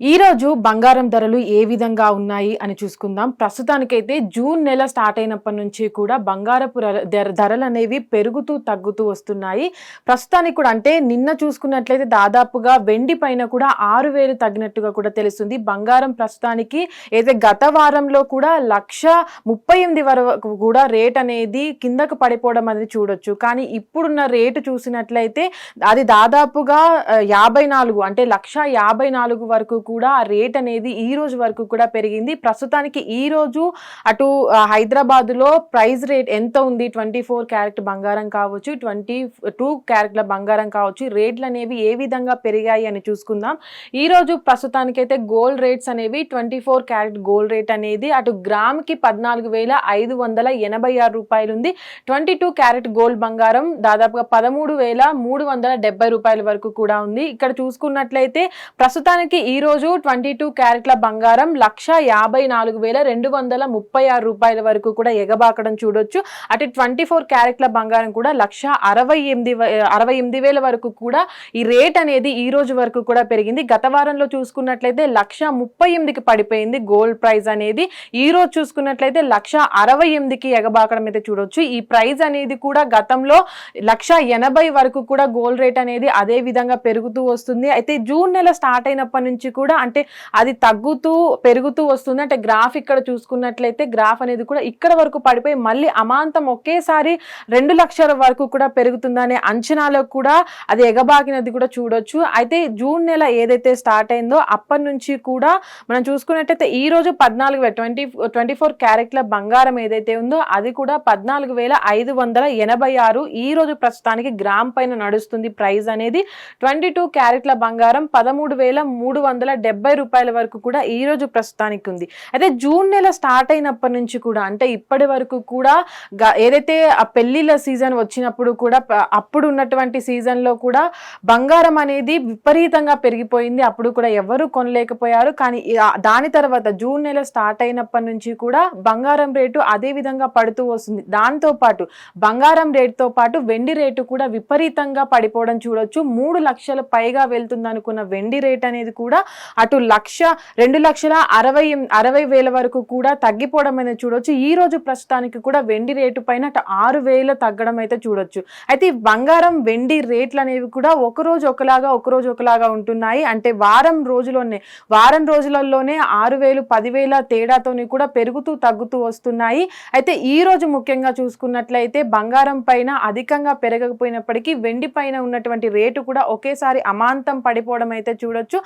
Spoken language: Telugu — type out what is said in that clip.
ఈ రోజు బంగారం ధరలు ఏ విధంగా ఉన్నాయి అని చూసుకుందాం. ప్రస్తుతానికైతే జూన్ నెల స్టార్ట్ అయినప్పటి నుంచి కూడా బంగారపు ధరలు అనేవి పెరుగుతూ తగ్గుతూ వస్తున్నాయి. ప్రస్తుతానికి కూడా అంటే నిన్న చూసుకున్నట్లయితే దాదాపుగా వెండి పైన కూడా 6,000 తగ్గినట్టుగా కూడా తెలుస్తుంది. బంగారం ప్రస్తుతానికి అయితే గత వారంలో కూడా 1,38,000 వరకు కూడా రేట్ అనేది కిందకు పడిపోవడం అనేది చూడొచ్చు. కానీ ఇప్పుడున్న రేటు చూసినట్లయితే అది దాదాపుగా 54 అంటే 1,54,000 వరకు కూడా ఆ రేట్ అనేది ఈ రోజు వరకు కూడా పెరిగింది. ప్రస్తుతానికి ఈ రోజు అటు హైదరాబాద్ లో ప్రైస్ రేట్ ఎంత ఉంది, 24 క్యారెట్ బంగారం కావచ్చు, 22 క్యారెట్ల బంగారం కావచ్చు, రేట్లు అనేవి ఏ విధంగా పెరిగాయి అని చూసుకుందాం. ఈ రోజు ప్రస్తుతానికైతే గోల్డ్ రేట్స్ అనేవి 24 క్యారెట్ గోల్డ్ రేట్ అనేది అటు గ్రామ్ కి 14,586 రూపాయలు ఉంది. 22 క్యారెట్ గోల్డ్ బంగారం దాదాపుగా 13,370 రూపాయల వరకు కూడా ఉంది. ఇక్కడ చూసుకున్నట్లయితే ప్రస్తుతానికి ఈ రోజు 22 క్యారెట్ల బంగారం 1,54,236 రూపాయల వరకు కూడా ఎగబాకడం చూడొచ్చు. అటు 24 క్యారెట్ల బంగారం కూడా 1,68,000 వరకు కూడా ఈ రేట్ అనేది ఈ రోజు వరకు కూడా పెరిగింది. గత వారంలో చూసుకున్నట్లయితే 1,38,000కి పడిపోయింది గోల్డ్ ప్రైస్ అనేది. ఈ రోజు చూసుకున్నట్లయితే 1,68,000కి ఎగబాకడం అయితే చూడొచ్చు. ఈ ప్రైస్ అనేది కూడా గతంలో 1,80,000 వరకు కూడా గోల్డ్ రేట్ అనేది అదే విధంగా పెరుగుతూ వస్తుంది. అయితే జూన్ నెల స్టార్ట్ అయినప్పటి నుంచి కూడా అంటే అది తగ్గుతూ పెరుగుతూ వస్తుంది. అంటే గ్రాఫ్ ఇక్కడ చూసుకున్నట్లయితే గ్రాఫ్ అనేది కూడా ఇక్కడ వరకు పడిపోయి మళ్ళీ అమాంతం ఒకేసారి 2 లక్షల వరకు కూడా పెరుగుతుందనే అంచనాలో కూడా అది ఎగబాకినది కూడా చూడొచ్చు. అయితే జూన్ నెల ఏదైతే స్టార్ట్ అయిందో అప్పటి నుంచి కూడా మనం చూసుకున్నట్లయితే ఈ రోజు 24 క్యారెట్ల బంగారం ఏదైతే ఉందో అది కూడా 14,586 ఈ రోజు ప్రస్తుతానికి గ్రామ్ పైన నడుస్తుంది ప్రైస్ అనేది. 22 క్యారెట్ల బంగారం 13,370 రూపాయల వరకు కూడా ఈ రోజు ప్రస్తుతానికి ఉంది. అయితే జూన్ నెల స్టార్ట్ అయినప్పటి నుంచి కూడా అంటే ఇప్పటి వరకు కూడా ఏదైతే ఆ పెళ్లిళ్ళ సీజన్ వచ్చినప్పుడు కూడా అప్పుడు ఉన్నటువంటి సీజన్ లో కూడా బంగారం అనేది విపరీతంగా పెరిగిపోయింది. అప్పుడు కూడా ఎవరు కొనలేకపోయారు. కానీ దాని తర్వాత జూన్ నెల స్టార్ట్ అయినప్పటి నుంచి కూడా బంగారం రేటు అదే విధంగా పడుతూ వస్తుంది. దాంతో పాటు బంగారం రేటుతో పాటు వెండి రేటు కూడా విపరీతంగా పడిపోవడం చూడొచ్చు. 3 లక్షల పైగా వెళ్తుంది అనుకున్న వెండి రేట్ అనేది కూడా అటు 2,60,000 వరకు కూడా తగ్గిపోవడం అనేది చూడొచ్చు. ఈ రోజు ప్రస్తుతానికి కూడా వెండి రేటు పైన అటు 6,000 తగ్గడం అయితే చూడొచ్చు. అయితే బంగారం వెండి రేట్లు అనేవి కూడా ఒక రోజు ఒకలాగా ఉంటున్నాయి. అంటే వారం రోజులలోనే 6,000 10,000 తేడాతోని కూడా పెరుగుతూ తగ్గుతూ వస్తున్నాయి. అయితే ఈ రోజు ముఖ్యంగా చూసుకున్నట్లయితే బంగారం పైన అధికంగా పెరగకపోయినప్పటికీ వెండి పైన ఉన్నటువంటి రేటు కూడా ఒకేసారి అమాంతం పడిపోవడం అయితే చూడొచ్చు.